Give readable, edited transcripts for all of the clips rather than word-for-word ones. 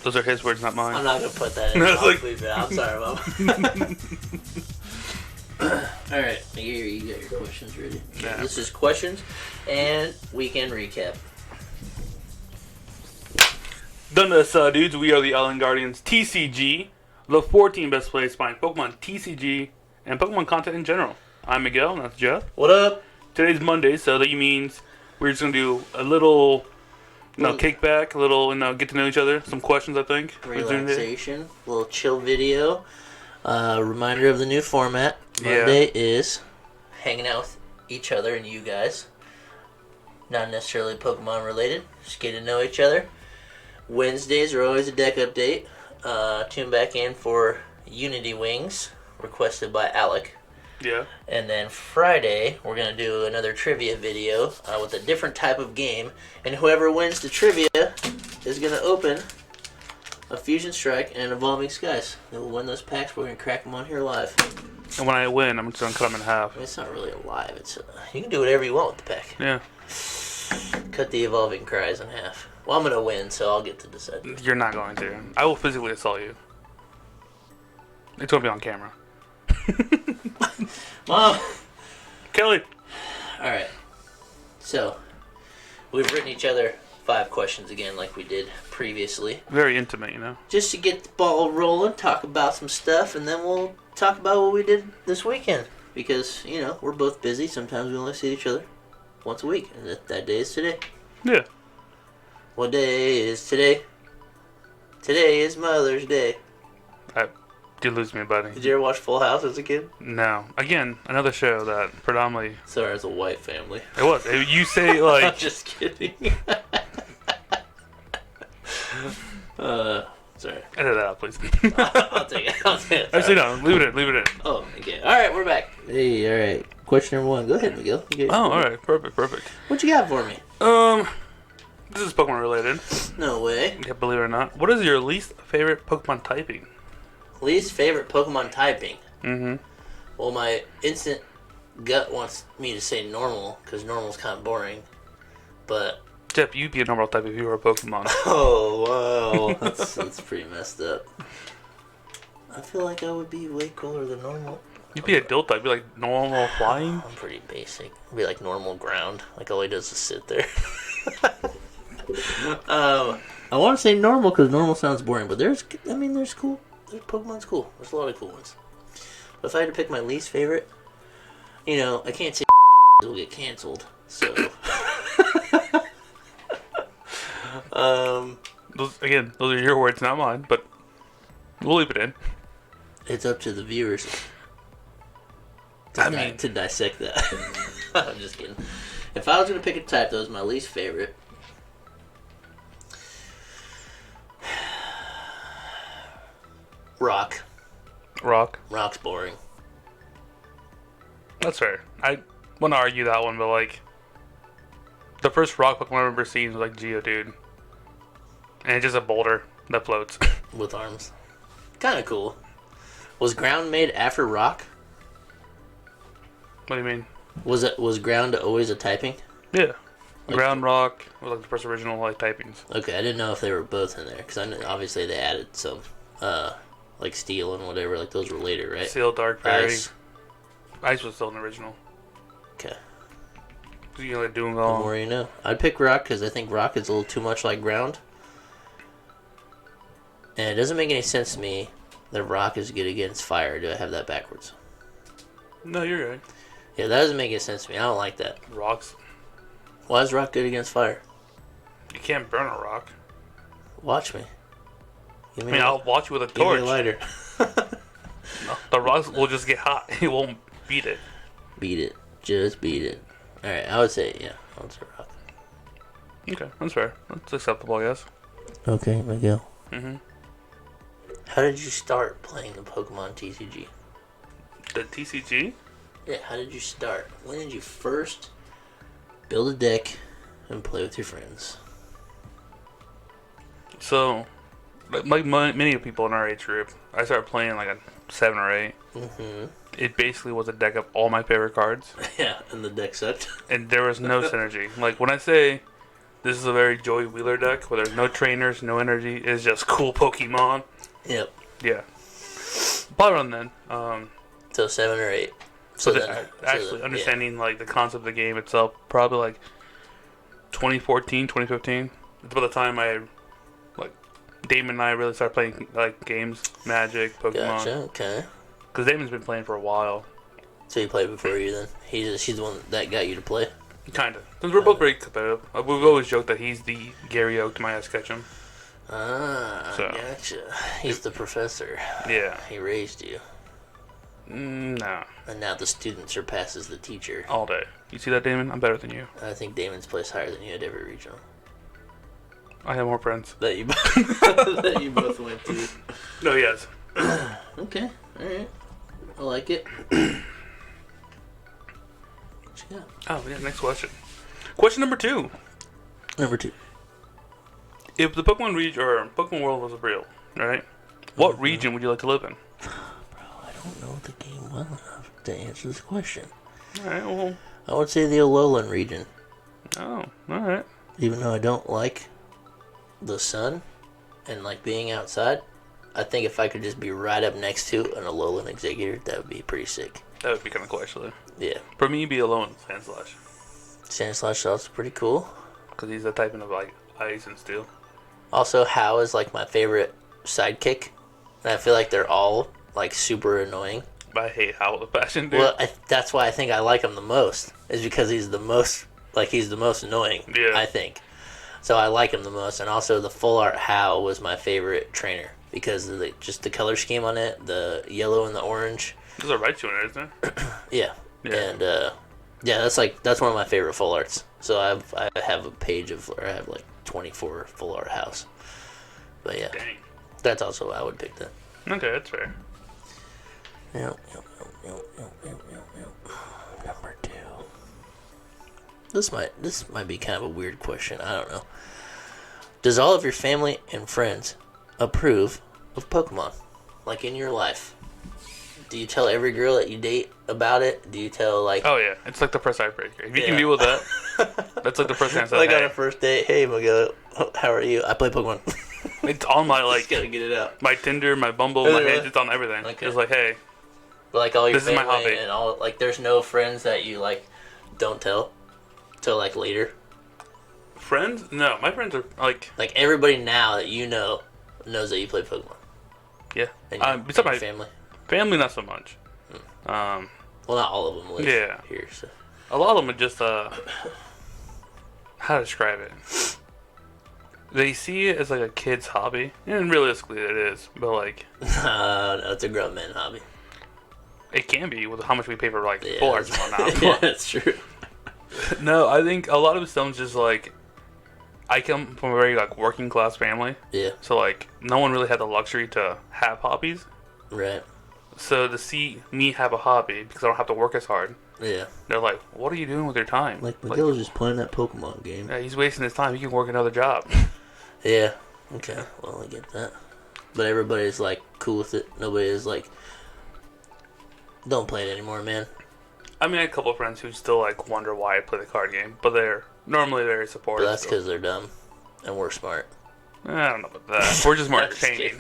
Those are his words, not mine. I'm not going to put that in. I'll leave it. I'm sorry, Mom. Alright, you got your questions ready. Yeah. This is questions and weekend recap. Done this, dudes. We are the Island Guardians TCG, the 14 best players buying Pokemon TCG and Pokemon content in general. I'm Miguel, and that's Jeff. What up? Today's Monday, so that means we're just going to do a little, kickback, a little, get to know each other. Some questions, I think. Relaxation, a little chill video. Reminder of the new format. Monday is hanging out with each other and you guys. Not necessarily Pokemon related, just getting to know each other. Wednesdays are always a deck update. Tune back in for Unity Wings, requested by Alec. Yeah. And then Friday, we're going to do another trivia video with a different type of game. And whoever wins the trivia is going to open a Fusion Strike and an Evolving Skies. They will win those packs. We're going to crack them on here live. And when I win, I'm just going to cut them in half. It's not really alive. It's you can do whatever you want with the pack. Yeah. Cut the Evolving Cries in half. Well, I'm going to win, so I'll get to decide. You're not going to. I will physically assault you. It's going to be on camera. Mom! Kelly! Alright. So, we've written each other 5 questions again like we did previously. Very intimate, Just to get the ball rolling, talk about some stuff, and then we'll talk about what we did this weekend. Because, we're both busy. Sometimes we only see each other once a week. And that day is today. Yeah. What day is today? Today is Mother's Day. You lose me, buddy. Did you ever watch Full House as a kid? No. Again, another show that predominantly... Sorry, it's a white family. It was. You say, like... I'm just kidding. Sorry. Edit that out, please. I'll take it. Actually, no. Leave it in. Oh, okay. Alright, we're back. Hey, alright. Question number 1. Go ahead, Miguel. Alright. Perfect. What you got for me? This is Pokemon related. No way. Yeah, believe it or not. What is your least favorite Pokemon typing? Least favorite Pokemon typing? Mm-hmm. Well, my instant gut wants me to say normal, because normal's kind of boring. But... Jeff, you'd be a normal type if you were a Pokemon. Oh, wow. That's pretty messed up. I feel like I would be way cooler than normal. You'd be a Dill type. You'd be like normal flying. I'm pretty basic. I'd be like normal ground. Like all he does is sit there. I want to say normal because normal sounds boring, but there's cool. Pokemon's cool. There's a lot of cool ones. But if I had to pick my least favorite, I can't say will get canceled. So, Those are your words, not mine. But we'll leave it in. It's up to the viewers to dissect that. I'm just kidding. If I was gonna pick a type, that was my least favorite. Rock. Rock's boring. That's fair. I want to argue that one, but the first rock Pokemon I remember seeing was like Geodude. And it's just a boulder that floats. With arms. Kind of cool. Was ground made after rock? What do you mean? Was ground always a typing? Yeah. Ground rock was like the first original typings. Okay, I didn't know if they were both in there. Because obviously they added some... like steel and whatever, like those were later, right? Steel, dark, fairy. Ice Was still an original. Okay. You know, doing The more you know. I'd pick rock because I think rock is a little too much like ground. And it doesn't make any sense to me that rock is good against fire. Do I have that backwards? No, you're right. Yeah, that doesn't make any sense to me. I don't like that. Rocks. Why is rock good against fire? You can't burn a rock. Watch me. I'll watch you with a Give torch. me a lighter. No, the rocks will just get hot. It won't beat it. Beat it. Just beat it. Alright, I would say rock. Okay, that's fair. That's acceptable, I guess. Okay, Miguel. Mm-hmm. How did you start playing the Pokemon TCG? The TCG? Yeah, how did you start? When did you first build a deck and play with your friends? So, like many people in our age group, I started playing like a 7 or 8. Mm-hmm. It basically was a deck of all my favorite cards. Yeah, and the deck sucked. And there was no synergy. Like, when I say This is a very Joey Wheeler deck where there's no trainers, no energy. It's just cool Pokemon. Yep. Yeah. Probably around then. So 7 or 8. So understanding like the concept of the game itself, probably like 2014, 2015. It's about the time Damon and I really started playing like games, Magic, Pokemon. Gotcha. Okay. Because Damon's been playing for a while. So he played before you then? He's the one that got you to play? Kind of. Because we're both very competitive. We've always joked that he's the Gary Oak to my Ash Ketchum. Gotcha. He's the professor. Yeah. He raised you. No. And now the student surpasses the teacher. All day. You see that, Damon? I'm better than you. I think Damon's placed higher than you at every regional. I have more friends. That you that you both went to. No, he has. Okay. Alright. I like it. Yeah. Oh, yeah, next question. Question number 2. Number 2. If the Pokemon region or Pokemon world was real, right? What region would you like to live in? Bro, I don't know the game well enough to answer this question. Alright, well. I would say the Alolan region. Oh, alright. Even though I don't like the sun and like being outside, I think if I could just be right up next to an Alolan Executor, that would be pretty sick. That would be kind of cool, actually. Yeah. For me, be alone, Sandslash. Sandslash is also pretty cool. Because he's the type of like ice and steel. Also, How is like my favorite sidekick. And I feel like they're all like super annoying. But I hate How with a passion, dude. Well, that's why I think I like him the most. Is because he's the most annoying. Yeah. I think. So I like him the most. And also the full art How was my favorite trainer. Because of just the color scheme on it. The yellow and the orange. There's a Raichu in there, isn't there? Yeah. And that's one of my favorite full arts. So I have a page I have like 24 full art House. But yeah. Dang. That's also why I would pick that. Okay, that's fair. Yep. Number 2. This might be kind of a weird question. I don't know. Does all of your family and friends approve of Pokemon? Like in your life? Do you tell every girl that you date about it? Do you tell like... Oh yeah, it's like the first icebreaker. If you can deal with that, that's like the first thing I said. Like on a first date, hey Miguel, how are you? I play Pokemon. It's on my like... Just gotta get it out. My Tinder, my Bumble, my Hinge, it's on everything. Okay. It's like, hey... But like all your this is my family hobby. and all... Like there's no friends that you like don't tell till like later? Friends? No, my friends are like... Like everybody now that you know knows that you play Pokemon. Yeah. And besides my family? Family, not so much. Well, not all of them live here, so... A lot of them are just, how to describe it? They see it as like a kid's hobby, and realistically it is, but like... no, it's a grown man hobby. It can be, with how much we pay for like full arts and whatnot. Yeah, that's true. No, I think a lot of it's just like... I come from a very like working class family. Yeah. So like, no one really had the luxury to have hobbies. Right. So to see me have a hobby, because I don't have to work as hard... Yeah. They're like, what are you doing with your time? Like, Miguel's just playing that Pokemon game. Yeah, he's wasting his time. He can work another job. Yeah. Okay. Well, I get that. But everybody's, like, cool with it. Nobody is, like, don't play it anymore, man. I mean, I had a couple of friends who still, like, wonder why I play the card game. But they're normally very supportive. But that's because they're dumb. And we're smart. I don't know about that. We're just more entertaining.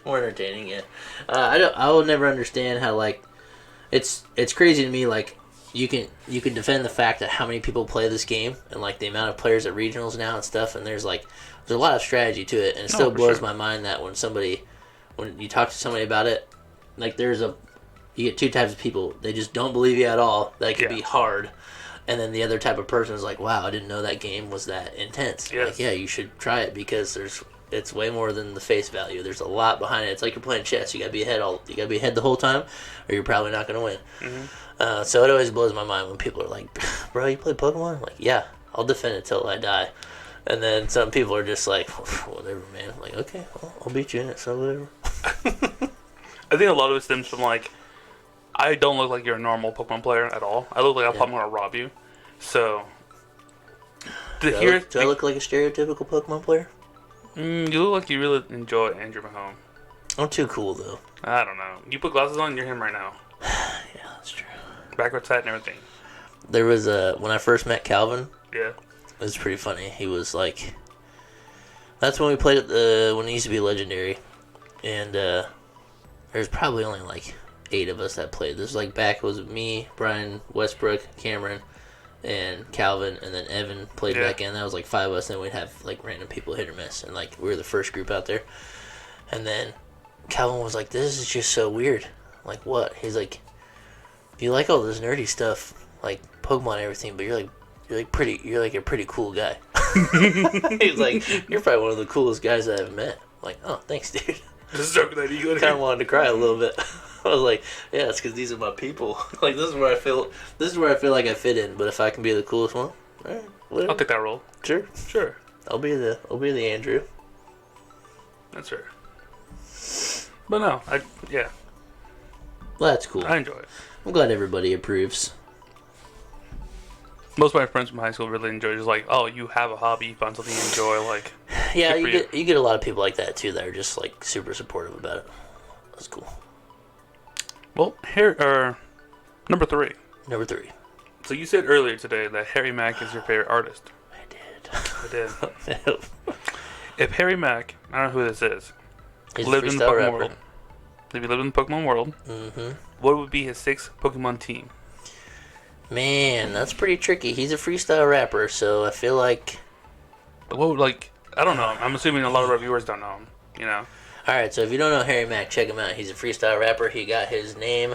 More entertaining, yeah. I will never understand how, like, it's crazy to me, like, you can defend the fact that how many people play this game and like the amount of players at regionals now and stuff, and there's a lot of strategy to it, and it still blows my mind that when you talk to somebody about it, like you get two types of people. They just don't believe you at all that it could be hard, and then the other type of person is like, wow, I didn't know that game was that intense. Yes. Like, yeah, you should try it because it's way more than the face value. There's a lot behind it. It's like you're playing chess. You gotta be ahead the whole time, or you're probably not gonna win. Mm-hmm. So it always blows my mind when people are like, bro, you play Pokemon? I'm like, yeah, I'll defend it till I die. And then some people are just like, whatever, man. I'm like, okay, well, I'll beat you in it, so whatever. I think a lot of it stems from like, I don't look like you're a normal Pokemon player at all. I look like I'm going to rob you. So, Do I look like a stereotypical Pokemon player? You look like you really enjoy Andrew Mahone. I'm too cool, though. I don't know. You put glasses on, you're him right now. Yeah, that's true. Backwards hat and everything. There was when I first met Calvin. Yeah. It was pretty funny. He was like, that's when we played at when it used to be Legendary, and there's probably only like 8 of us that played. This was like back, it was me, Brian, Westbrook, Cameron, and Calvin, and then Evan played back in. That was like 5 of us, and we'd have like random people hit or miss, and like we were the first group out there. And then Calvin was like, "This is just so weird." I'm like, what? He's like, "You like all this nerdy stuff, like Pokemon and everything, but you're like a pretty cool guy." He's like, "You're probably one of the coolest guys I've met." I'm like, "Oh, thanks, dude." Kind of wanted to cry a little bit. I was like, "Yeah, it's because these are my people. Like this is where I feel like I fit in. But if I can be the coolest one, all right, whatever. I'll take that role. Sure. I'll be the Andrew." That's fair. But no, Well, that's cool. I enjoy it. I'm glad everybody approves. Most of my friends from high school really enjoy it. It's like, oh, you have a hobby, you find something you enjoy, like. Yeah, you get a lot of people like that too that are just like super supportive about it. That's cool. Well, here number 3. Number 3. So you said earlier today that Harry Mack is your favorite artist. I did. If Harry Mack, I don't know who this is, he's lived a in the freestyle Pokemon rapper. world. If he lived in the Pokemon world, what would be his 6th Pokemon team? Man, that's pretty tricky. He's a freestyle rapper, so I feel like. But what would, like, I don't know. I'm assuming a lot of our viewers don't know him, you know? Alright, so if you don't know Harry Mack, check him out. He's a freestyle rapper. He got his name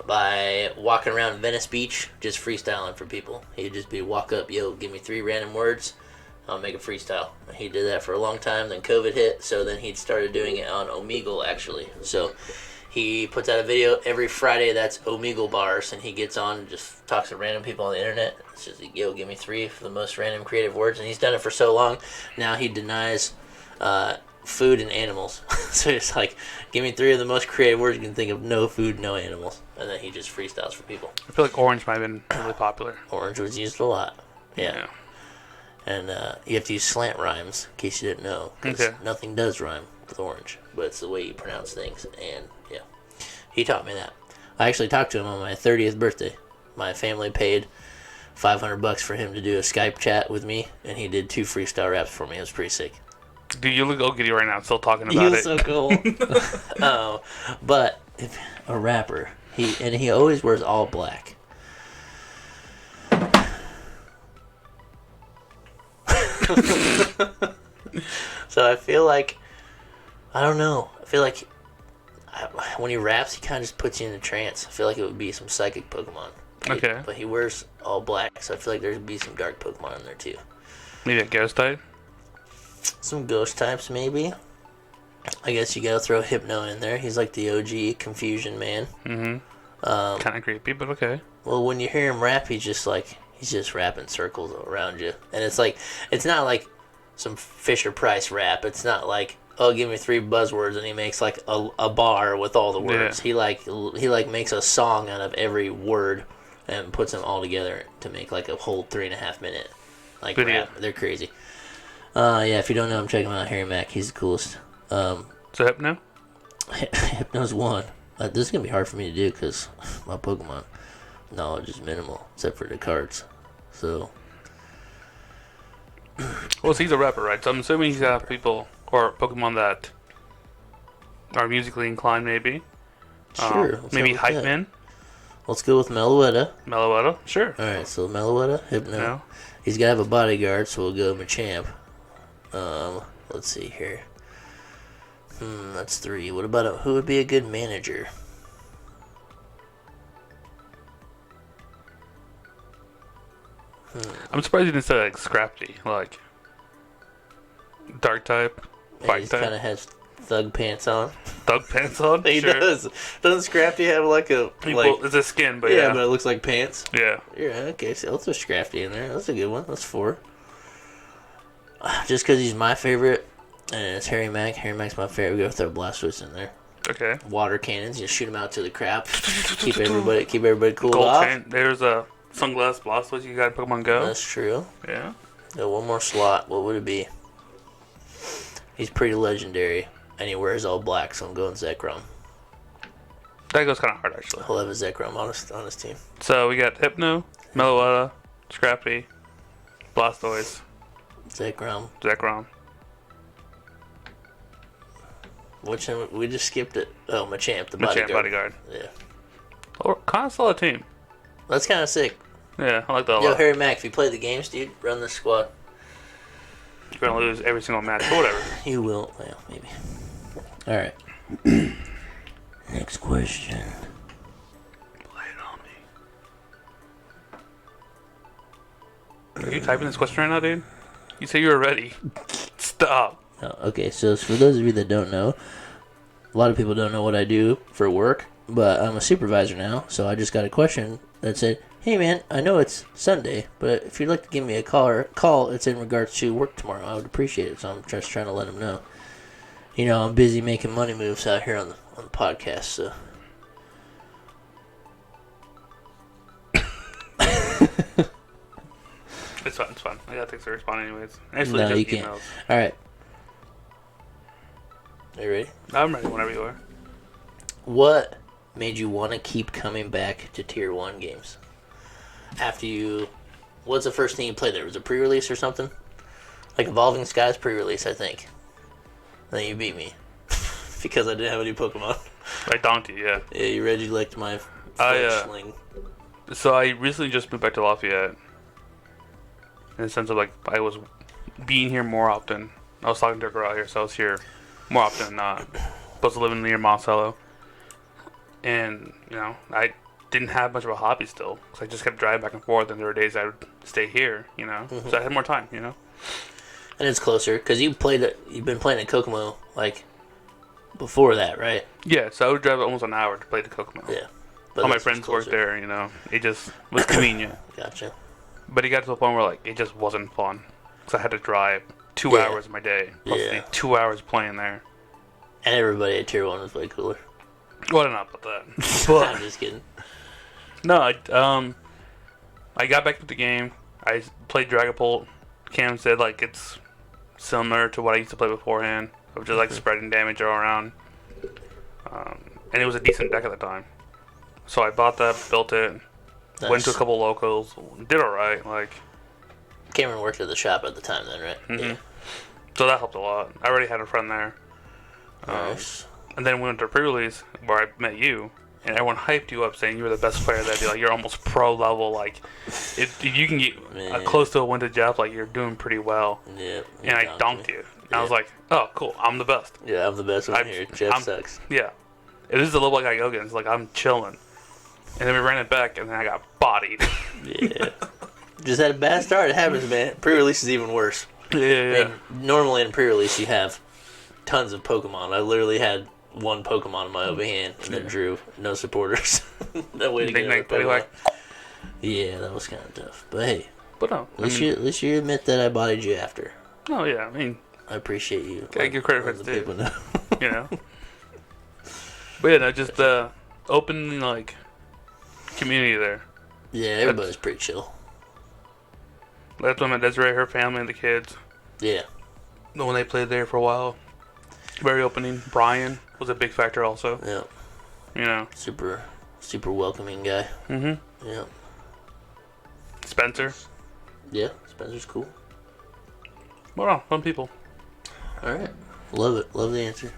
by walking around Venice Beach, just freestyling for people. He'd just be walk up, yo, give me 3 random words, I'll make a freestyle. He did that for a long time, then COVID hit, so then he started doing it on Omegle, actually. So he puts out a video every Friday that's Omegle bars, and he gets on and just talks to random people on the internet. It's just like, yo, give me 3 for the most random creative words, and he's done it for so long. Now he denies food and animals. So it's like, give me 3 of the most creative words you can think of, no food, no animals. And then he just freestyles for people. I feel like orange might have been really popular. Orange was used a lot. Yeah. And you have to use slant rhymes, in case you didn't know. Because nothing does rhyme with orange, but it's the way you pronounce things. And, yeah, he taught me that. I actually talked to him on my 30th birthday. My family paid $500 for him to do a Skype chat with me, and he did 2 freestyle raps for me. It was pretty sick. Dude, you look giddy right now, still talking about it. He was so cool. But if a rapper, he always wears all black. So I feel like, I don't know. I feel like when he raps, he kind of just puts you in a trance. I feel like it would be some psychic Pokemon. But he wears all black, so I feel like there'd be some dark Pokemon in there too. Maybe a ghost type? Some ghost types, maybe. I guess you gotta throw Hypno in there. He's like the OG Confusion man. Mm-hmm. Kind of creepy, but okay. Well, when you hear him rap, he's just rapping circles around you. And it's like, it's not like some Fisher-Price rap. It's not like, oh, give me 3 buzzwords, and he makes like a bar with all the words. Yeah. He makes a song out of every word and puts them all together to make like a whole 3.5 minute like rap. They're crazy. Yeah, if you don't know him, check him out. Harry Mack, he's the coolest. So Hypno? Hypno's one. This is gonna be hard for me to do because my Pokemon knowledge is minimal, except for the cards. So, well, he's a rapper, right? So I'm assuming he's got people or Pokemon that are musically inclined, maybe. Sure. Maybe Hype Man. Let's go with Meloetta. Meloetta, sure. All right, so Meloetta, Hypno. No. He's got to have a bodyguard, so we'll go Machamp. Let's see here. That's 3. What about who would be a good manager? I'm surprised you didn't say like Scrappy, like dark type, fight type. He kind of has thug pants on. Thug pants on? He does. Doesn't Scrappy have like a it's a skin, but yeah. But it looks like pants. Yeah. Yeah. Okay, so let's throw Scrappy in there. That's a good one. That's 4. Just because he's my favorite, and it's Harry Mack. Harry Mack's my favorite. We gotta throw Blastoise in there. Okay. Water cannons. You shoot them out to the crap. keep everybody cool Gold off. chain. There's a sunglass Blastoise you got in Pokemon Go. That's true. Yeah. One more slot. What would it be? He's pretty legendary, and he wears all black, so I'm going Zekrom. That goes kind of hard, actually. He'll have a Zekrom on his team. So we got Hypno, Meloetta, Scrappy, Blastoise. Zekrom. Zekrom. Which one? We just skipped it. Oh, Machamp, the Machamp bodyguard. Yeah. Or kind of solid team. That's kind of sick. Yeah, I like that a Yo, lot. Harry Mack, if you play the games, dude, run the squad. You're going to lose every single match, but whatever. You will. Well, maybe. All right. Next question. Play it on me. Are you typing this question right now, dude? You say you were ready. Stop. Oh, okay, so for those of you that don't know, a lot of people don't know what I do for work, but I'm a supervisor now, so I just got a question that said, hey man, I know it's Sunday, but if you'd like to give me a call, it's in regards to work tomorrow. I would appreciate it, so I'm just trying to let them know. You know, I'm busy making money moves out here on the podcast, so... It's fun. I gotta text to respond anyways. Actually, No, just you can't. emails. Alright. Are you ready? I'm ready whenever you are. What made you want to keep coming back to Tier 1 games? After you... What's the first thing you played there? Was it pre-release or something? Like Evolving Skies pre-release, I think. And then you beat me. Because I didn't have any Pokemon. I donked you, yeah. Yeah, you read-licked my sling. So I recently just moved back to Lafayette. In the sense of, like, I was being here more often. I was talking to a girl out here, so I was here more often than not. Supposed to live near Monticello. And, you know, I didn't have much of a hobby still. Because I just kept driving back and forth, and there were days I would stay here, you know. Mm-hmm. So I had more time, you know. And it's closer, because you've been playing at Kokomo, like, before that, right? Yeah, so I would drive almost an hour to play the Kokomo. Yeah. All my friends worked there, you know. It just was convenient. Gotcha. But it got to the point where, like, it just wasn't fun. Because I had to drive 2 hours of my day. Plus the 2 hours playing there. And everybody at Tier 1 was way cooler. Well, I don't know about that. But I'm just kidding. No, I got back to the game. I played Dragapult. Cam said, like, it's similar to what I used to play beforehand. Of just, like, spreading damage all around. And it was a decent deck at the time. So I bought that, built it. Nice. Went to a couple locals, did alright, like... Cameron worked at the shop at the time then, right? Mm-hmm. Yeah. So that helped a lot. I already had a friend there. Nice. And then we went to pre-release, where I met you, and everyone hyped you up, saying you were the best player that day. Like, you're almost pro level, like... If you can get close to a win to Jeff, like, you're doing pretty well. Yeah. And I dunked you. And I was like, oh, cool, I'm the best. Yeah, I'm the best one here. Jeff sucks. Yeah. If this is the level I gotta go against, like, I'm chilling. And then we ran it back, and then I got bodied. Yeah. Just had a bad start. It happens, man. Pre-release is even worse. Yeah. I mean, normally in pre-release you have tons of Pokemon. I literally had one Pokemon in my open hand, and then drew no supporters. No way to get another Pokemon. Yeah, that was kind of tough. But hey, no, at least you admit that I bodied you after. Oh yeah, I mean, I appreciate you. I give credit where it's due. People know. You know. But yeah, no, just open like community there. Yeah, everybody's pretty chill. That's when Desiree, her family, and the kids. Yeah. When they played there for a while. Very opening. Brian was a big factor also. Yeah. You know. Super welcoming guy. Mm-hmm. Yeah. Spencer. Yeah, Spencer's cool. Well, fun people. Alright. Love it. Love the answer.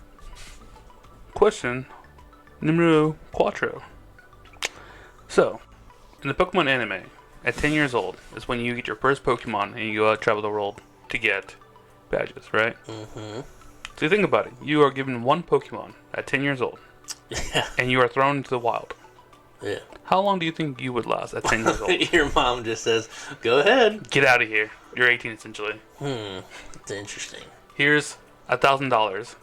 Question numero cuatro. So, in the Pokemon anime, at 10 years old is when you get your first Pokemon and you go out travel the world to get badges, right? Mm-hmm. So you think about it. You are given one Pokemon at 10 years old. Yeah. And you are thrown into the wild. Yeah. How long do you think you would last at 10 years old? Your mom just says, go ahead. Get out of here. You're 18 essentially. That's interesting. Here's $1,000.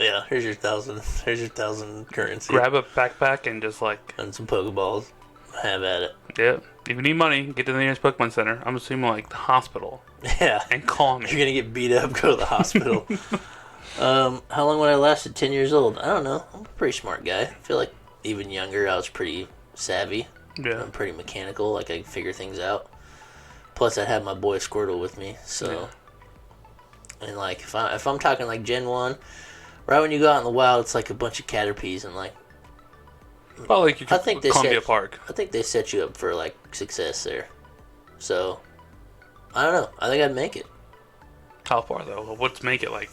Yeah, here's your 1,000. Here's your 1,000 currency. Grab a backpack and just like... And some Pokeballs. Have at it. Yeah. If you need money, get to the nearest Pokemon Center. I'm assuming like the hospital. Yeah. And call me. You're going to get beat up, go to the hospital. How long would I last at 10 years old? I don't know. I'm a pretty smart guy. I feel like even younger, I was pretty savvy. Yeah. I'm pretty mechanical. Like, I can figure things out. Plus, I had my boy Squirtle with me, so... Yeah. And, like, if I'm talking, like, Gen 1, right when you go out in the wild, it's like a bunch of Caterpies and, like... Well, like you could Columbia Park. I think they set you up for, like, success there. So, I don't know. I think I'd make it. How far though? What's make it like?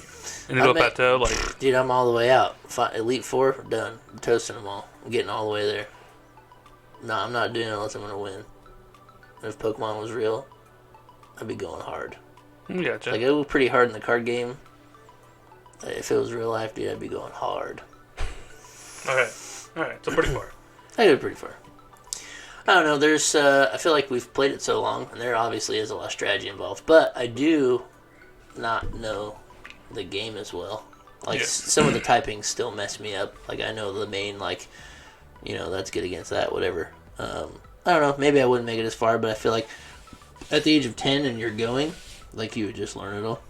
In the plateau, like. Dude, I'm all the way out. Elite Four, done. I'm toasting them all. I'm getting all the way there. No, I'm not doing it unless I'm gonna win. If Pokemon was real, I'd be going hard. Gotcha. Like, I go pretty hard in the card game. If it was real life, dude, I'd be going hard. Alright, so pretty far. I go pretty far. I don't know, there's, I feel like we've played it so long, and there obviously is a lot of strategy involved, but I do not know the game as well. Like, some of the typings still mess me up. Like, I know the main, like, that's good against that, whatever. I don't know, maybe I wouldn't make it as far, but I feel like at the age of 10 and you're going, like, you would just learn it all.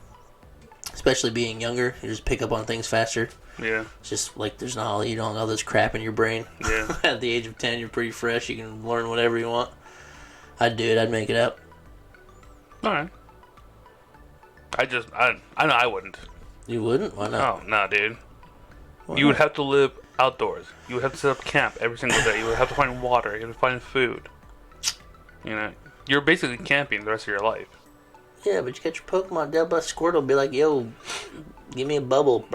Especially being younger, you just pick up on things faster. Yeah. It's just like there's not all this crap in your brain. Yeah. At the age of 10, you're pretty fresh. You can learn whatever you want. I'd do it. I'd make it up. Alright. I know I wouldn't. You wouldn't? Why not? Oh, nah, dude. Why you would have to live outdoors. You would have to set up camp every single day. You would have to find water. You would have to find food. You're basically camping the rest of your life. Yeah, but you got your Pokemon dead by Squirtle. Be like, yo, give me a bubble.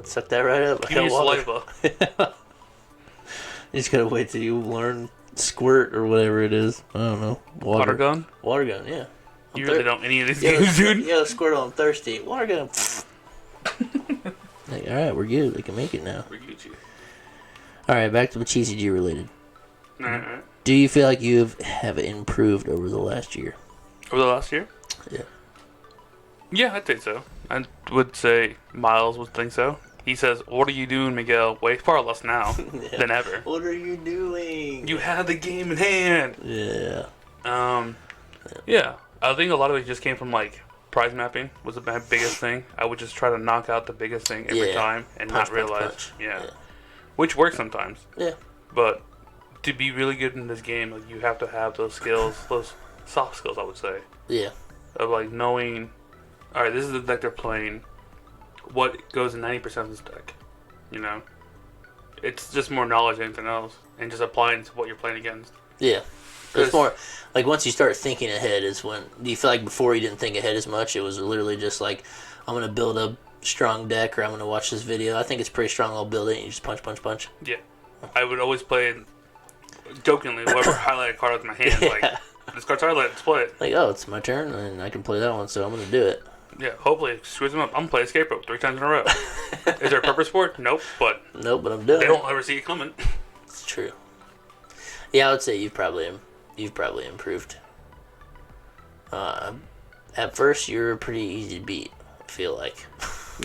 Suck that right up. Give me saliva. You just gotta wait till you learn Squirt or whatever it is. I don't know. Water gun? Water gun, yeah. You really don't any of these games, dude. Yo, Squirtle, I'm thirsty. Water gun. Like, alright, we're good. We can make it now. We're Gucci. Alright, back to the TCG related. Alright. Do you feel like you have improved over the last year? Over the last year? Yeah. Yeah, I'd say so. I would say Miles would think so. He says, "What are you doing, Miguel?" Way far less now than ever. What are you doing? You had the game in hand. Yeah. Yeah. I think a lot of it just came from like prize mapping was my biggest thing. I would just try to knock out the biggest thing every time and not realize. Punch. Yeah. Which works sometimes. Yeah. But to be really good in this game, like you have to have those skills, those soft skills, I would say. Yeah. Of like knowing, all right, this is the deck they're playing. What goes in 90% of this deck? It's just more knowledge than anything else, and just applying to what you're playing against. Yeah. It's more like once you start thinking ahead is when. Do you feel like before you didn't think ahead as much? It was literally just like, I'm gonna build a strong deck, or I'm gonna watch this video. I think it's pretty strong. I'll build it. And you just punch. Yeah. I would always play jokingly. Whoever highlighted card with my hand, like this card's highlighted. Let's play it. Like, oh, it's my turn, and I can play that one, so I'm gonna do it. Yeah, hopefully it screws them up. I'm gonna play Escape Rope 3 times in a row. Is there a purpose for it? Nope, but I'm doing it. They don't ever see it coming. It's true. Yeah, I would say you've probably improved. At first, you were pretty easy to beat. I feel like.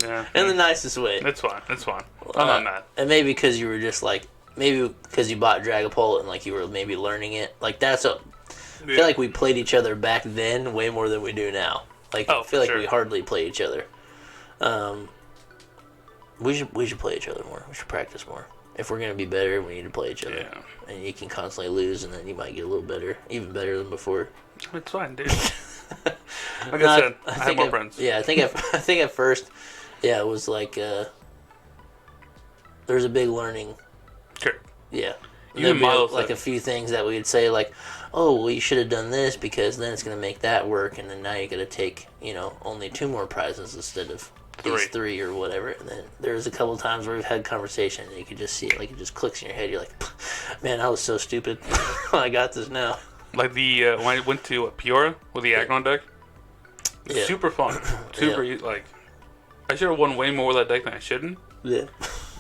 Yeah. In the nicest way. It's fine. I'm not mad. And maybe because you were just like, maybe because you bought Dragapult and like you were maybe learning it. Like that's a. I feel like we played each other back then way more than we do now. Like I feel like we hardly play each other. We should play each other more. We should practice more. If we're gonna be better, we need to play each other. Yeah. And you can constantly lose, and then you might get a little better, even better than before. It's fine, dude. Like I said, I have more friends. Yeah, I think at first, it was like there was a big learning. Sure. Yeah. Even Miles, like a few things that we would say, like, oh, well, you should have done this because then it's going to make that work, and then now you got to take, only 2 more prizes instead of these 3 or whatever. And then there's a couple of times where we've had conversation, and you can just see it, like it just clicks in your head. You're like, man, I was so stupid. I got this now. Like the when I went to Peoria with the Agron deck, super fun, like I should have won way more with that deck than I shouldn't. Yeah.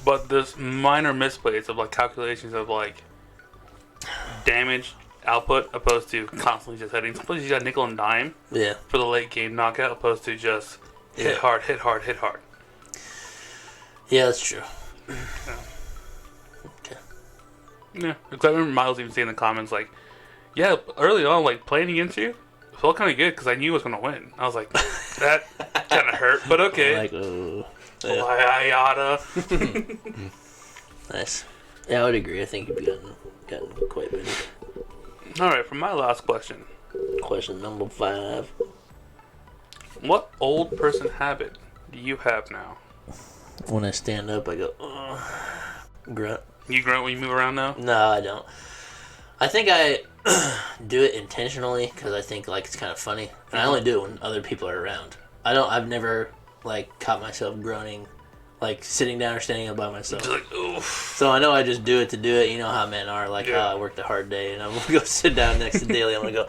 But there's minor misplays of like calculations of like damage output opposed to constantly just hitting. Sometimes you got nickel and dime for the late game knockout opposed to just hit hard. Yeah, that's true. Yeah. Okay. Yeah, because I remember Miles even saying in the comments like, yeah, early on, like playing against you felt kind of good because I knew I was going to win. I was like, that kind of hurt, but okay. Like, oh. Yada. Nice. Yeah, I would agree. I think you've gotten quite better. Alright, for my last question. Question number 5. What old person habit do you have now? When I stand up, I go, grunt. You grunt when you move around now? No, I don't. I think I do it intentionally because I think like it's kind of funny, and I only do it when other people are around. I've never like caught myself groaning, like sitting down or standing up by myself. Just like, oof. So I know I just do it to do it. You know how men are. Like, I worked a hard day, and I'm gonna go sit down next to Daly. I'm gonna go.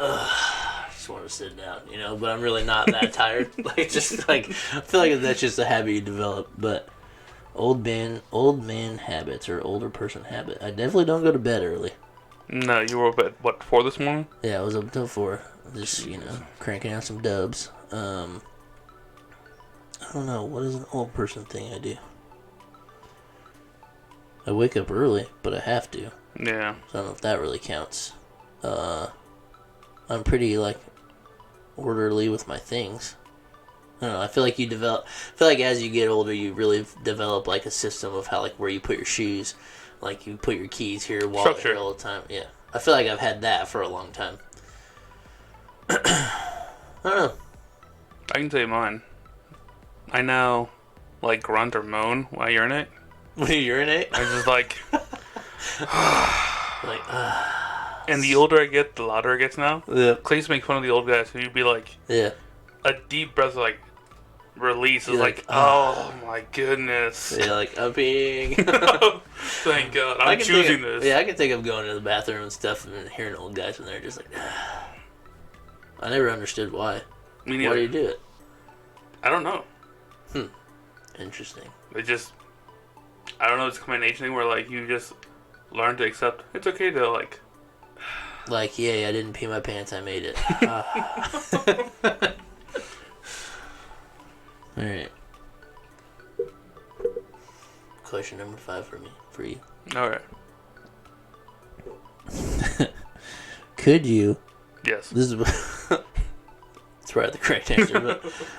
I just want to sit down, you know. But I'm really not that tired. Like, just like I feel like that's just a habit you develop. But old man habits or older person habit. I definitely don't go to bed early. No, you were up at what, 4 this morning? Yeah, I was up until 4. Just cranking out some dubs. I don't know, what is an old person thing I do? I wake up early, but I have to. Yeah. So I don't know if that really counts. I'm pretty like orderly with my things. I don't know. I feel like as you get older, you really develop like a system of how, like, where you put your shoes, like you put your keys here, wallet here all the time. Yeah, I feel like I've had that for a long time. I don't know. I can tell you mine. I now like grunt or moan when I urinate. When you urinate, I just like. And the older I get, the louder it gets now. Yeah. Clay used to make fun of the old guys, so you'd be like, yeah, a deep breath, like release is like, oh my goodness. Yeah, like I'm peeing. Thank God, I'm choosing this. Yeah, I can think of going to the bathroom and stuff and hearing old guys when they're just like. I never understood why. Me neither. Why do you do it? I don't know. Interesting. I don't know, it's a combination thing where like you just learn to accept it's okay to like. Like, yay, I didn't pee my pants, I made it. Alright. Question number 5 for you. Alright. Could you... Yes. This is... It's probably the correct answer,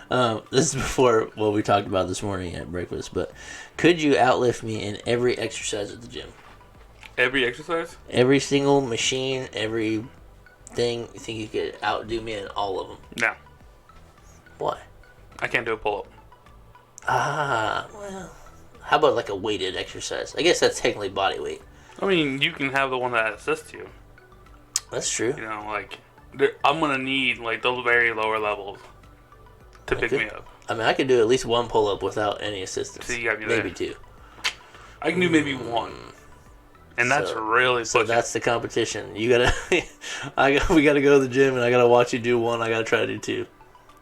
but... this is before what we talked about this morning at breakfast, but... Could you outlift me in every exercise at the gym? Every exercise? Every single machine, every thing, you think you could outdo me in all of them? No. Why? I can't do a pull-up. Well, how about like a weighted exercise? I guess that's technically body weight. I mean, you can have the one that assists you. That's true. You know, like, I'm going to need, like, those very lower levels to pick me up. I mean, I could do at least one pull-up without any assistance. So you got me maybe there. 2. I can do maybe 1. And that's really pushing. So that's the competition. You gotta, we gotta go to the gym, and I gotta watch you do 1. I gotta try to do 2.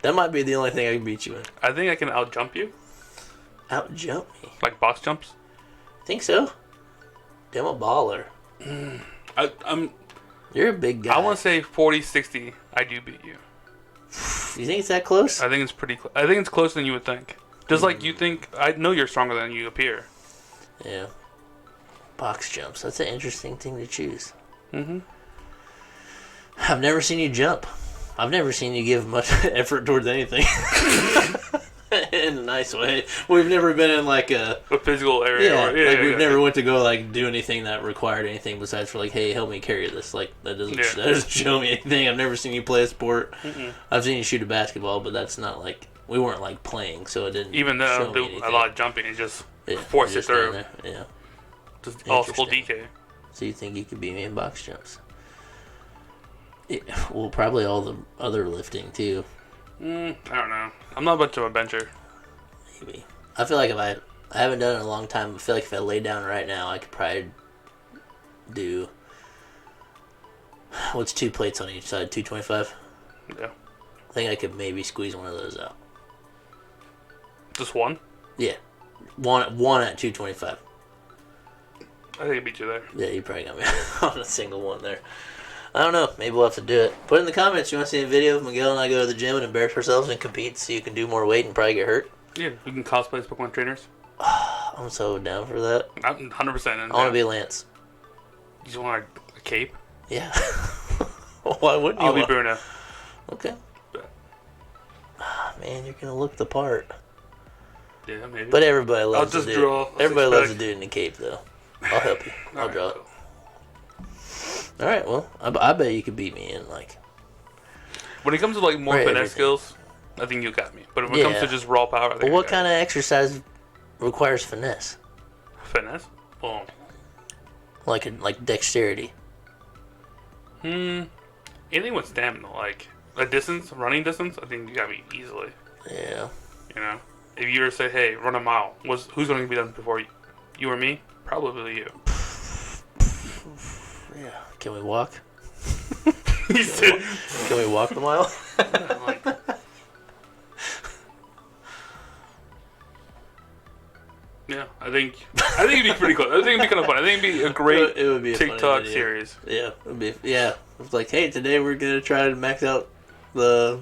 That might be the only thing I can beat you in. I think I can out-jump you. Out-jump me? Like box jumps? Think so? Damn, a baller. I'm. You're a big guy. I want to say 40-60. I do beat you. You think it's that close? I think it's pretty. I think it's closer than you would think. Just like you think. I know you're stronger than you appear. Yeah. Box jumps. That's an interesting thing to choose. Mm-hmm. I've never seen you jump. I've never seen you give much effort towards anything. In a nice way. We've never been in like a physical area. We've never went to go like do anything that required anything besides for like, hey, help me carry this. Like that doesn't show me anything. I've never seen you play a sport. Mm-mm. I've seen you shoot a basketball, but that's not like we weren't like playing, so it didn't. Even though I do a lot of jumping, it just force it through. Yeah. Just all school DK. So you think you could beat me in box jumps? Well, probably all the other lifting too. I don't know. I'm not much of a bencher. Maybe. I feel like if I haven't done it in a long time. I feel like if I lay down right now, I could probably do. What's 2 plates on each side? 225. Yeah. I think I could maybe squeeze one of those out. Just one? Yeah. One at 225. I think I beat you there. Yeah, you probably got me on a single one there. I don't know. Maybe we'll have to do it. Put in the comments. You want to see a video of Miguel and I go to the gym and embarrass ourselves and compete so you can do more weight and probably get hurt? Yeah, we can cosplay as Pokemon trainers. I'm so down for that. I'm 100% in. I want to be Lance. You just want a cape? Yeah. Why wouldn't you? I'll be Bruno. Okay. Man, you're going to look the part. Yeah, maybe. But everybody loves I'll just draw. Everybody loves a dude in a cape, though. I'll help you. I'll draw it. All right, well, I bet you could beat me in, like... When it comes to, like, more finesse skills, I think you got me. But when it comes to just raw power, I think what kind of exercise requires finesse? Finesse? Well... Like dexterity. Anything with stamina, like a distance, running distance, I think you got me easily. Yeah. You know, if you were to say, "Hey, run a mile," who's going to be done before you? You or me? Probably you. Yeah. Can we walk? You said, Can we walk the mile? Yeah, I think it'd be pretty cool. I think it'd be kind of fun. I think it'd be a great it would be a TikTok series. Yeah, it would be. Yeah, it's like, hey, today we're gonna try to max out the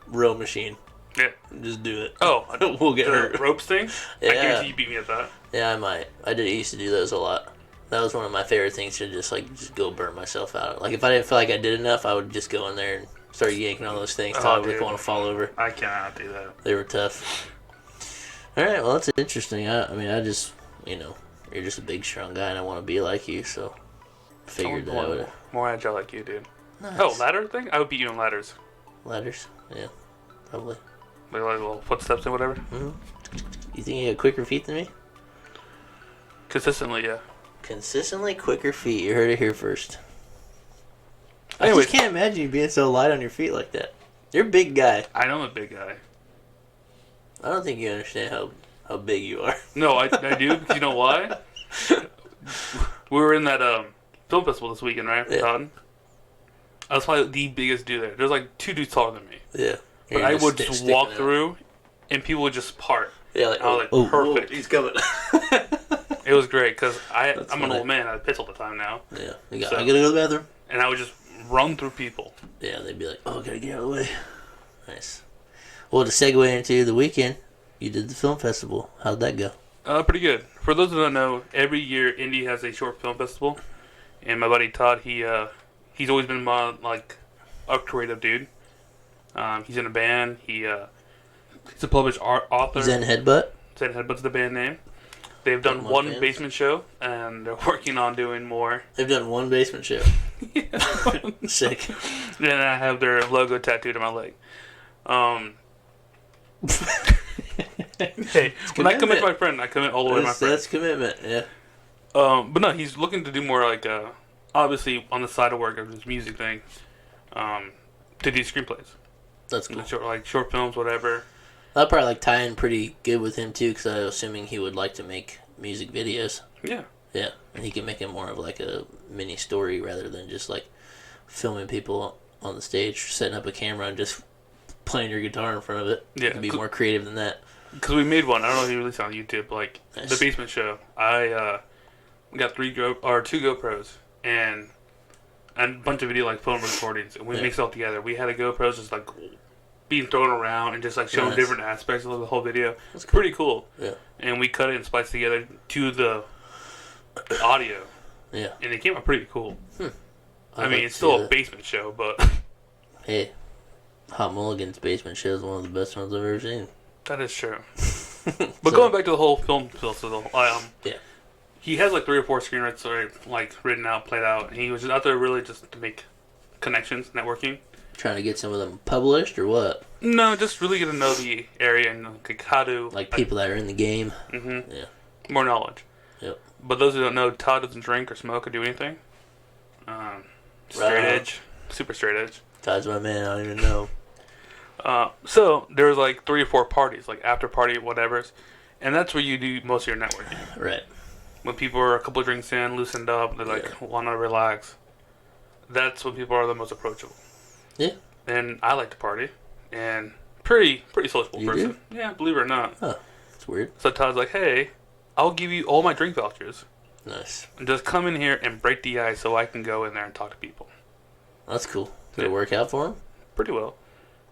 row machine. Yeah, just do it. Oh, we'll get hurt. Ropes thing. Yeah. I guarantee you beat me at that. Yeah, I might. I used to do those a lot. That was one of my favorite things to just go burn myself out. Like if I didn't feel like I did enough, I would just go in there and start yanking on those things till I would want to fall over. I cannot do that. They were tough. All right, well, that's interesting. I mean, I just, you're just a big, strong guy, and I want to be like you, so I figured that I would. More agile like you, dude. Nice. Oh, ladder thing? I would beat you on ladders. Ladders? Yeah, probably. Like little footsteps and whatever? Mm-hmm. You think you have quicker feet than me? Consistently, yeah. Consistently quicker feet. You heard it here first. Anyways, I just can't imagine you being so light on your feet like that. You're a big guy. I know I'm a big guy. I don't think you understand how big you are. No, I do, because you know why? We were in that film festival this weekend, right? Yeah. Todd? I was probably the biggest dude there. There's like 2 dudes taller than me. Yeah. But I would just walk through, and people would just part. Yeah, like, I was like, perfect. He's coming. It was great, because I'm an old man. I piss all the time now. Yeah. I gotta go to the bathroom. And I would just run through people. Yeah, they'd be like, oh, gotta get out of the way. Nice. Well, to segue into the weekend, you did the film festival. How'd that go? Pretty good. For those who don't know, every year Indy has a short film festival, and my buddy Todd, he's always been a creative dude. He's in a band. He's a published author. Zen Headbutt. Zen Headbutt's the band name. They've done one basement show, and they're working on doing more. They've done one basement show. Sick. And I have their logo tattooed on my leg. Hey, when I commit to my friend, I commit all the way to my friend. That's commitment, yeah. But no, he's looking to do more obviously on the side of work of his music thing, to do screenplays. That's cool. Short films, whatever. That'd probably tie in pretty good with him too, because I'm assuming he would like to make music videos. Yeah. Yeah, and he can make it more of a mini story rather than just filming people on the stage, setting up a camera and just playing your guitar in front of it. Yeah. You can be more creative than that. Because we made one. I don't know if you released it on YouTube. Nice. The basement show. We got 2 GoPros and a bunch of video phone recordings, and we mixed it all together. We had a GoPros just being thrown around and just showing different aspects of the whole video. It's cool. pretty cool. Yeah. And we cut it and spliced together to the audio. Yeah. And it came out pretty cool. I mean, it's see still a basement show, but hey, Hot Mulligan's basement show is one of the best ones I've ever seen. that is true. But going back to the whole film festival, yeah, he has 3 or 4 screenwriters already written out, played out, and he was just out there really just to make connections, networking. Trying to get some of them published or what? No, just really get to know the area and how to people that are in the game. Mm-hmm. Yeah, more knowledge. Yep. But those who don't know, Todd doesn't drink or smoke or do anything. Straight edge, super straight edge. Todd's my man. I don't even know. So there was 3 or 4 parties, after party, whatever's, and that's where you do most of your networking. Right. When people are a couple of drinks in, loosened up, they want to relax. That's when people are the most approachable. Yeah. And I like to party, and pretty sociable person. Do? Yeah, believe it or not. Huh. That's weird. So Todd's like, hey, I'll give you all my drink vouchers. Nice. And just come in here and break the ice so I can go in there and talk to people. That's cool. Did it work out for him? Pretty well.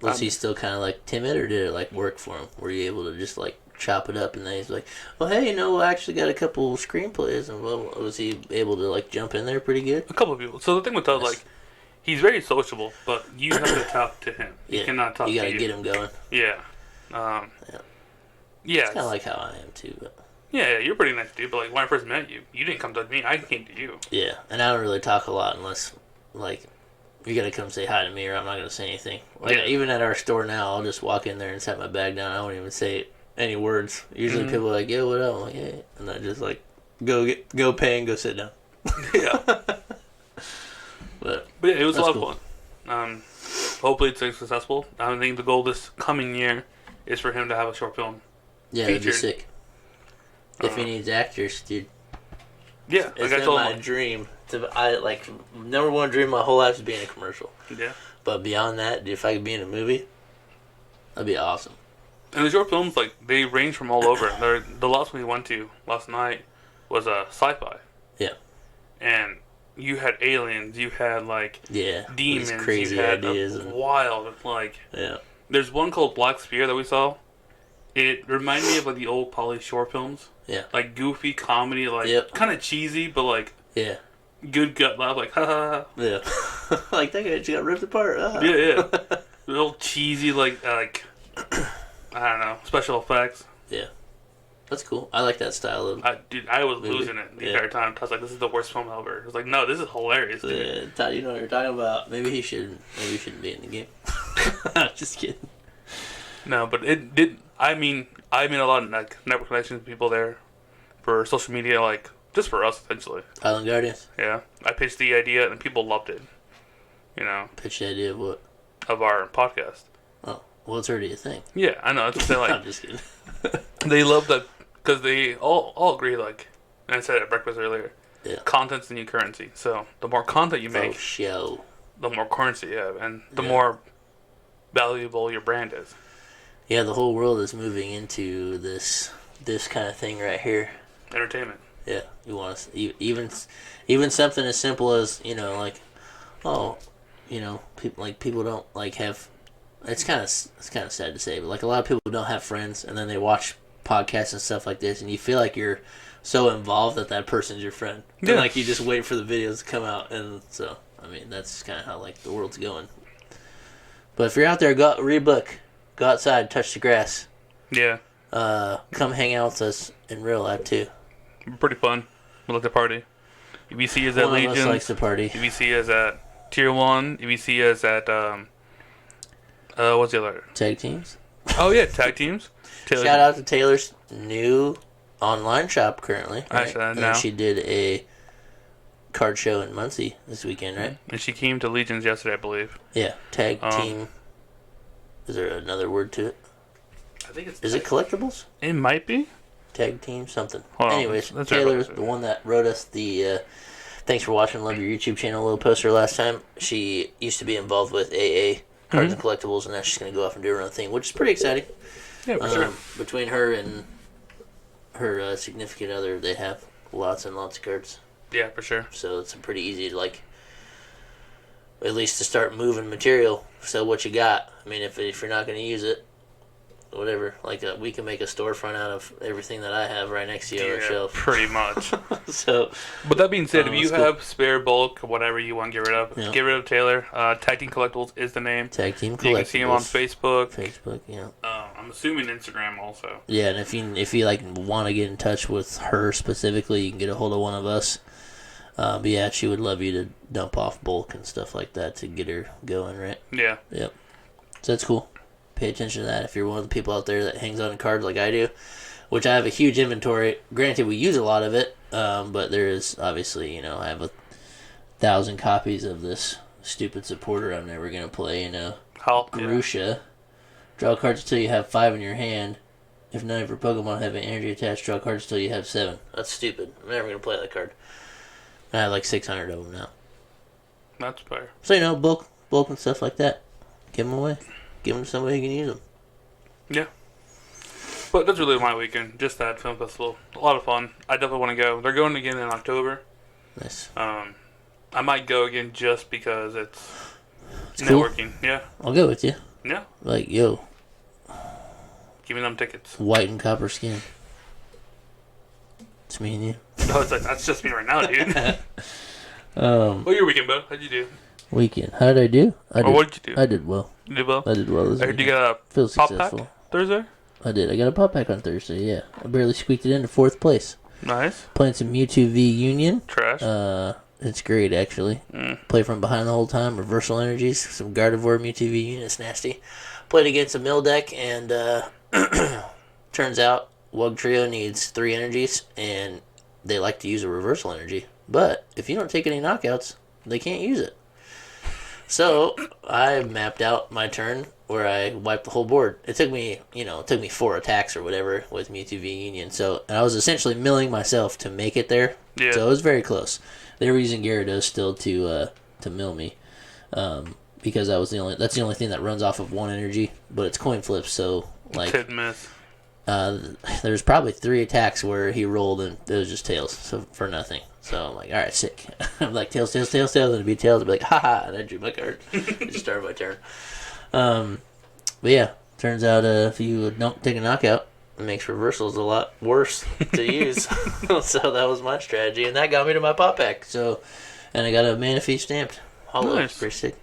Was he still kind of timid, or did it work for him? Were you able to just chop it up, and then he's like, well, hey, I actually got a couple screenplays, and was he able to jump in there pretty good? A couple of people. So the thing with Todd, he's very sociable, but you have to talk to him. Yeah. You cannot talk to you. You got to get him going. Yeah. Yeah. It's kind of like how I am too. But. Yeah, you're a pretty nice dude, but when I first met you, you didn't come to me. I came to you. Yeah, and I don't really talk a lot unless you gotta come say hi to me, or I'm not gonna say anything. Even at our store now, I'll just walk in there and set my bag down. I won't even say any words. Usually people are like, "Yo, what up?" I'm like, "Hey," and I just go pay and go sit down. Yeah. But yeah, it was a lot cool. of fun. Hopefully it's successful. I think the goal this coming year is for him to have a short film. Yeah, featured. that'd be sick. If he needs actors, dude. Yeah, it's been my dream. Number one dream my whole life is being in a commercial. Yeah. But beyond that, if I could be in a movie, that'd be awesome. And the short films, like, they range from all over. The last one we went to last night was sci-fi. Yeah. And you had aliens, you had, like, demons, crazy you had ideas. Wild, like... Yeah. There's one called Black Sphere that we saw. It reminded me of, like, the old Pauly Shore films. Yeah. Like, goofy comedy, like, kind of cheesy, but, like... Yeah. Good gut laugh, like, ha ha ha. Yeah. Like, that guy just got ripped apart. Yeah. Real cheesy, like, I don't know, special effects. Yeah. That's cool. I like that style of dude, I was movie. losing it the entire time. I was like, this is the worst film ever. I was like, no, this is hilarious, dude. Yeah, Todd, you know what you're talking about. Maybe he shouldn't be in the game. Just kidding. No, but it did. I mean a lot of, like, network connections with people there for social media, like, just for us, essentially. Island Guardians? Yeah. I pitched the idea, and people loved it. You know? Pitched the idea of what? Of our podcast. Oh, well, it's already a thing. Yeah, I know. That's what they're like. I'm just kidding. They love that, because they all agree, like, and I said it at breakfast earlier, content's the new currency. So, the more content you make, the more currency you have, and the more valuable your brand is. Yeah, the whole world is moving into this kind of thing right here. Entertainment. Yeah, you want to even something as simple as, you know, like, people don't like have. It's kind of sad to say, but like a lot of people don't have friends, and then they watch podcasts and stuff like this, and you feel like you're so involved that person's your friend. Yeah. And, like, you just wait for the videos to come out, and so I mean that's kind of how, like, the world's going. But if you're out there, read a book, go outside, touch the grass. Yeah. Come hang out with us in real life too. Pretty fun. We like to party. If you see us at Legion, likes to party. If you see us at Tier 1, if you see us at what's the other? Tag teams. Oh yeah, tag teams. Shout out to Taylor's new online shop currently. Right? And she did a card show in Muncie this weekend, right? And she came to Legions yesterday, I believe. Yeah, tag team. Is there another word to it? I think it's. Is it collectibles? It might be. Tag team something. Well, anyways, Taylor's the one that wrote us the thanks for watching, love your YouTube channel little poster last time. She used to be involved with AA Cards and Collectibles, and now she's going to go off and do her own thing, which is pretty exciting. Yeah, for sure. Between her and her significant other, they have lots and lots of cards. Yeah, for sure. So it's pretty easy to, like, at least to start moving material. Sell what you got. I mean, if you're not going to use it, whatever. Like, we can make a storefront out of everything that I have right next to you on the shelf. Pretty much. So, but that being said, if you have spare bulk, whatever you want to get rid of, get rid of Taylor. Tag Team Collectibles is the name. Tag Team Collectibles. You can see him on Facebook. Yeah. I'm assuming Instagram also. Yeah, and if you like want to get in touch with her specifically, you can get a hold of one of us. But yeah, she would love you to dump off bulk and stuff like that to get her going, right? Yeah. Yep. So that's cool. Pay attention to that if you're one of the people out there that hangs on cards like I do, which I have a huge inventory. Granted, we use a lot of it, but there is obviously, you know, I have 1,000 copies of this stupid supporter I'm never going to play, you know. Grusha. Yeah. Draw cards until you have 5 in your hand. If none of your Pokemon have an energy attached, draw cards until you have 7. That's stupid. I'm never going to play that card. I have like 600 of them now. That's fair. So, you know, bulk and stuff like that. Give them away. Give them to somebody who can use them. Yeah. But that's really my weekend. Just that film festival. A lot of fun. I definitely want to go. They're going again in October. Nice. I might go again just because it's Cool. networking. Yeah. I'll go with you. Yeah. Like, yo. Give me them tickets. White and copper skin. It's me and you. No, it's like, that's just me right now, dude. What your weekend, bud? How'd you do? Weekend. How did I do? What did you do? I did well. You did well? I did well this I heard weekend. you got a Feel pop successful. pack Thursday? I did. I got a pop pack on Thursday, yeah. I barely squeaked it into 4th place. Nice. Playing some Mewtwo V Union. Trash. It's great, actually. Play from behind the whole time. Reversal energies. Some Gardevoir Mewtwo V Union. It's nasty. Played against a mill deck, and turns out Wug Trio needs 3 energies, and they like to use a reversal energy. But if you don't take any knockouts, they can't use it. So I mapped out my turn where I wiped the whole board. It took me 4 attacks or whatever with Mewtwo v Union. So and I was essentially milling myself to make it there. Yeah. So it was very close. They were using Gyarados still to mill me, because that's the only thing that runs off of one energy. But it's coin flips, so like hit and miss. There's probably 3 attacks where he rolled and it was just tails, so for nothing. So I'm like, all right, sick. I'm like tails, and it'd be tails. I'd be like, haha, and I drew my card. Just started my turn. But yeah, turns out if you don't take a knockout, it makes reversals a lot worse to use. So that was my strategy, and that got me to my pop pack. So, and I got a Manaphy stamped. Hollow, Nice. Pretty sick.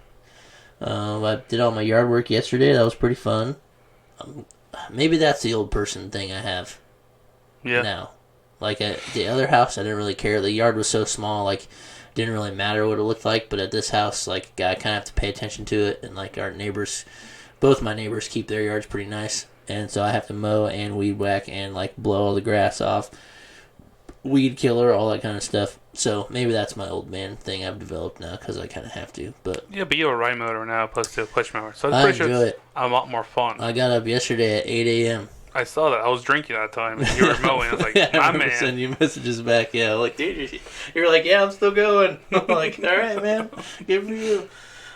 I did all my yard work yesterday. That was pretty fun. Maybe that's the old person thing I have. Yeah. Now, like at the other house, I didn't really care. The yard was so small, like didn't really matter what it looked like. But at this house, like I kind of have to pay attention to it, and like our neighbors, both my neighbors keep their yards pretty nice, and so I have to mow and weed whack and like blow all the grass off, weed killer, all that kind of stuff. So maybe that's my old man thing I've developed now because I kind of have to. But yeah, but you have a ride motor now plus the push mower, so I I'm pretty sure enjoy it's a lot more fun. I got up yesterday at 8 a.m. I saw that. I was drinking that time, and you were mowing. I was like, Yeah, my I remember man. sending you messages back. Yeah, like, dude, you're like, yeah, I'm still going. I'm like, all right, man, good for you.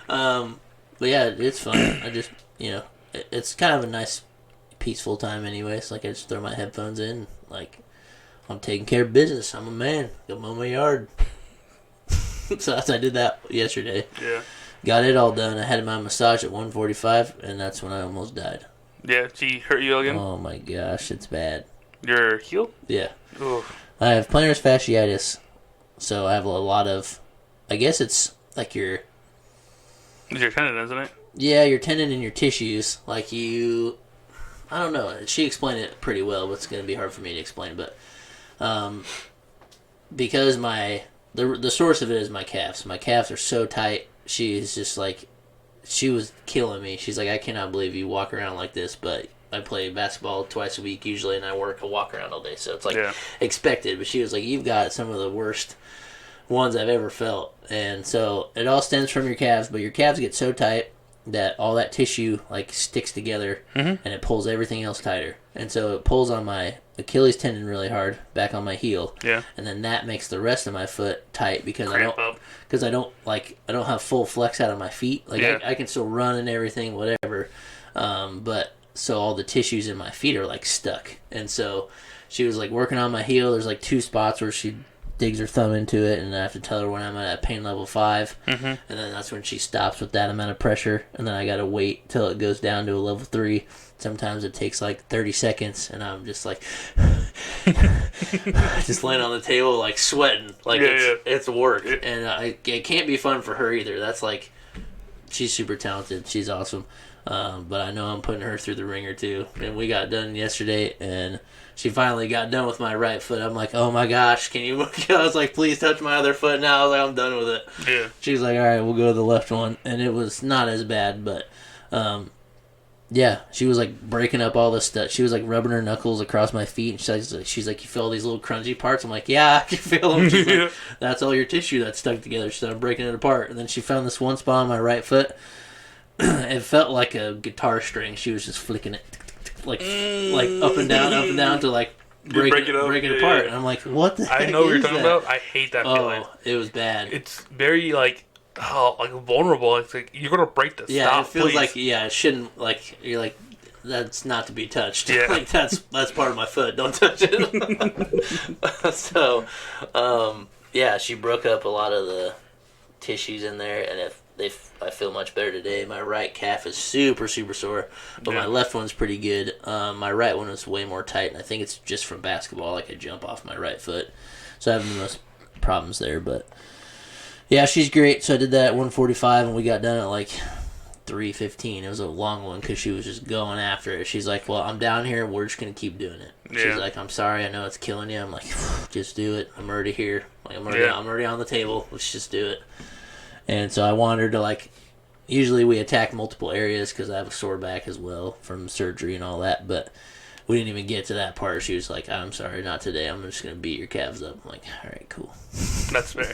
But yeah, it's fun. I just, it's kind of a nice, peaceful time, anyways. Like, I just throw my headphones in, like, I'm taking care of business. I'm a man. Go mow my yard. So I did that yesterday. Yeah. Got it all done. I had my massage at 1:45, and that's when I almost died. Yeah, she hurt you again? Oh my gosh, it's bad. Your heel? Yeah. Ooh. I have plantar fasciitis, so I have a lot of, I guess it's like It's your tendon, isn't it? your tendon and your tissues. Like I don't know. She explained it pretty well, but it's going to be hard for me to explain. But because the source of it is my calves. My calves are so tight. She's just like, she was killing me. She's like, I cannot believe you walk around like this, but I play basketball twice a week usually, and I walk around all day, so it's like expected. But she was like, you've got some of the worst ones I've ever felt, and so it all stems from your calves. But your calves get so tight that all that tissue like sticks together, and it pulls everything else tighter. And so it pulls on my Achilles tendon really hard, back on my heel, and then that makes the rest of my foot tight because I don't have full flex out of my feet. Like I can still run and everything, whatever, but so all the tissues in my feet are like stuck. And so she was like working on my heel. There's like 2 spots where she digs her thumb into it, and I have to tell her when I'm at pain level 5, and then that's when she stops with that amount of pressure, and then I gotta wait till it goes down to a level 3. Sometimes it takes like 30 seconds, and I'm just like just laying on the table like sweating, like it's work, and it can't be fun for her either. That's like, she's super talented, she's awesome, but I know I'm putting her through the ringer too. And we got done yesterday, and she finally got done with my right foot. I'm like, oh my gosh, can you? I was like, please touch my other foot now. I was like, I'm done with it. Yeah. She's like, all right, we'll go to the left one, and it was not as bad, but yeah, she was like breaking up all this stuff. She was like rubbing her knuckles across my feet, and she's like, you feel all these little crunchy parts? I'm like, yeah, I can feel them. She's like, that's all your tissue that's stuck together. She said, I'm breaking it apart. And then she found this one spot on my right foot. It felt like a guitar string. She was just flicking it, like up and down to like break it apart. And I'm like, what the heck? I know what you're talking that? about. I hate that feeling. Oh, it was bad. It's very like vulnerable. It's like, you're gonna break this. Yeah, stop, it feels please. like, it shouldn't, like, you're like, that's not to be touched. Yeah. Like, that's part of my foot. Don't touch it. So, yeah, she broke up a lot of the tissues in there, and I feel much better today. My right calf is super, super sore, but my left one's pretty good. My right one is way more tight, and I think it's just from basketball. Like, I jump off my right foot, so I have the most problems there, but yeah, she's great. So I did that at 1:45, and we got done at like 3:15. It was a long one because she was just going after it. She's like, well, I'm down here, and we're just going to keep doing it. Yeah. She's like, I'm sorry, I know it's killing you. I'm like, just do it. I'm already here. Like, I'm already on the table. Let's just do it. And so I wanted her to, like, usually we attack multiple areas because I have a sore back as well from surgery and all that, but we didn't even get to that part. She was like, I'm sorry, not today. I'm just going to beat your calves up. I'm like, all right, cool. That's fair.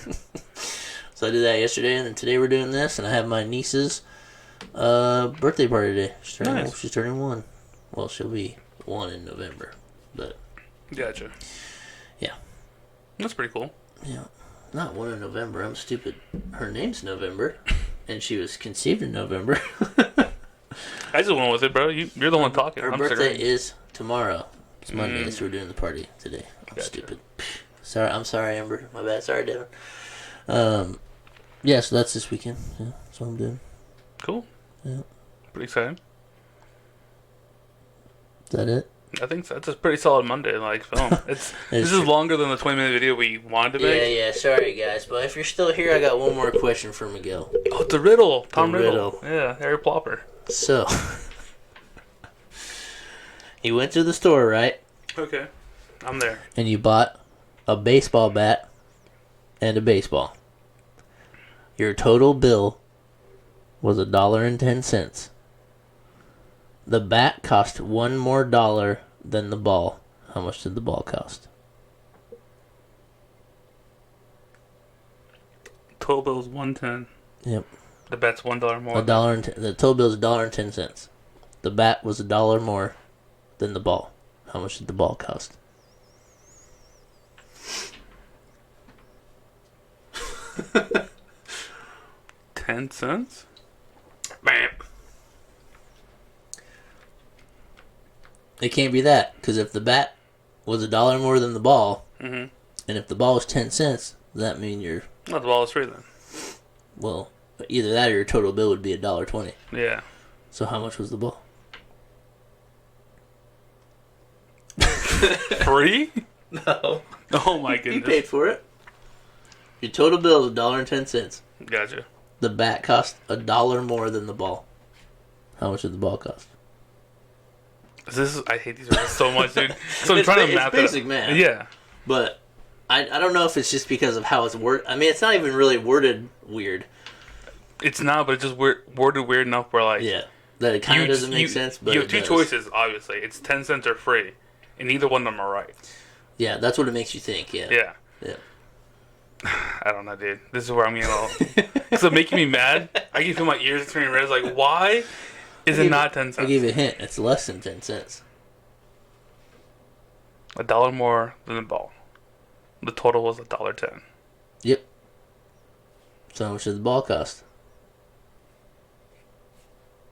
So I did that yesterday, and then today we're doing this, and I have my niece's birthday party today. She's turning 1. Well, she'll be 1 in November, but... Gotcha. Yeah. That's pretty cool. Yeah. Not 1 in November. I'm stupid. Her name's November, and she was conceived in November. I just went with it, bro. You're the one talking. Her birthday is tomorrow. It's Monday, so we're doing the party today. I'm stupid. Sorry, I'm sorry, Amber. My bad. Sorry, Devin. Yeah, so that's this weekend. Yeah, that's what I'm doing. Cool. Yeah. Pretty exciting. Is that it? I think so. It's a pretty solid Monday like film. This is longer than the 20-minute video we wanted to make. Yeah. Sorry, guys, but if you're still here, I got one more question for Miguel. Oh, it's a riddle. Tom Riddle. Yeah, Harry Plopper. So, you went to the store, right? Okay, I'm there. And you bought a baseball bat and a baseball. Your total bill was $1.10. The bat cost $1 more than the ball. How much did the ball cost? Total bill is $1.10. Yep. The bat's $1 more. The total bill is $1.10. The bat was $1 more than the ball. How much did the ball cost? $0.10. Bam. It can't be that, because if the bat was $1 more than the ball, and if the ball was 10 cents, does that mean you're... No, the ball is free then. Well, either that or your total bill would be $1.20. Yeah. So how much was the ball? Free? No. Oh my goodness. You paid for it. Your total bill is $1.10. Gotcha. The bat cost $1 more than the ball. How much did the ball cost? I hate these words so much, dude. So I'm trying to map it. It's basic math. Yeah. But I don't know if it's just because of how it's worded. I mean, it's not even really worded weird. It's not, but it's just worded weird enough where, like... Yeah. That it kind of doesn't make sense, but you have two choices, obviously. It's 10 cents or free. And neither one of them are right. Yeah, that's what it makes you think, yeah. Yeah. Yeah. I don't know, dude. This is where I'm getting all... Because it's making me mad. I can feel my ears turning red. It's like, why is it not 10 cents? I'll give you a hint. It's less than 10 cents. $1 more than the ball. The total was $1.10. Yep. So how much did the ball cost?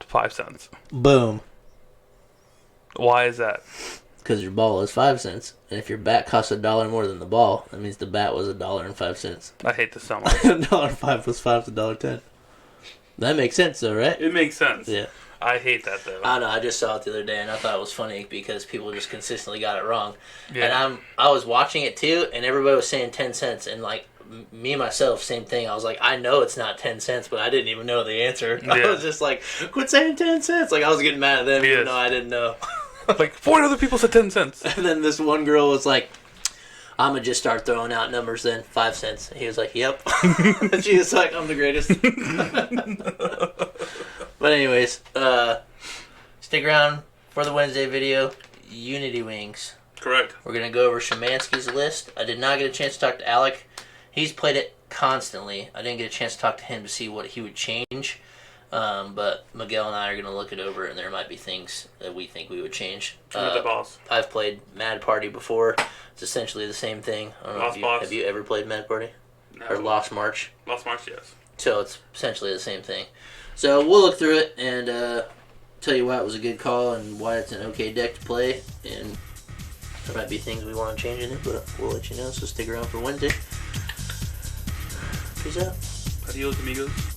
5 cents. Boom. Why is that? Because your ball is 5 cents, and if your bat costs $1 more than the ball, that means the bat was $1.05. I hate this so much. $1.05 plus 5 is $1.10. That makes sense, though, right? It makes sense. Yeah. I hate that, though. I don't know. I just saw it the other day, and I thought it was funny because people just consistently got it wrong. Yeah. And I was watching it, too, and everybody was saying 10 cents, and, like, me, myself, same thing. I was like, I know it's not 10 cents, but I didn't even know the answer. Yeah. I was just like, quit saying 10 cents. Like, I was getting mad at them, even though I didn't know. Like, 4 other people said 10 cents. And then this one girl was like, I'm going to just start throwing out numbers then. 5 cents. And he was like, yep. She was like, I'm the greatest. But anyways, stick around for the Wednesday video. Unity Wings. Correct. We're going to go over Szymanski's list. I did not get a chance to talk to Alec. He's played it constantly. I didn't get a chance to talk to him to see what he would change. But Miguel and I are going to look it over, and there might be things that we think we would change. The boss. I've played Mad Party before. It's essentially the same thing. I don't know have you ever played Mad Party? No. Or Lost March? Lost March, yes. So it's essentially the same thing. So we'll look through it and tell you why it was a good call and why it's an okay deck to play. And there might be things we want to change in it, but we'll let you know. So stick around for Wednesday. Peace out. Adios, amigos.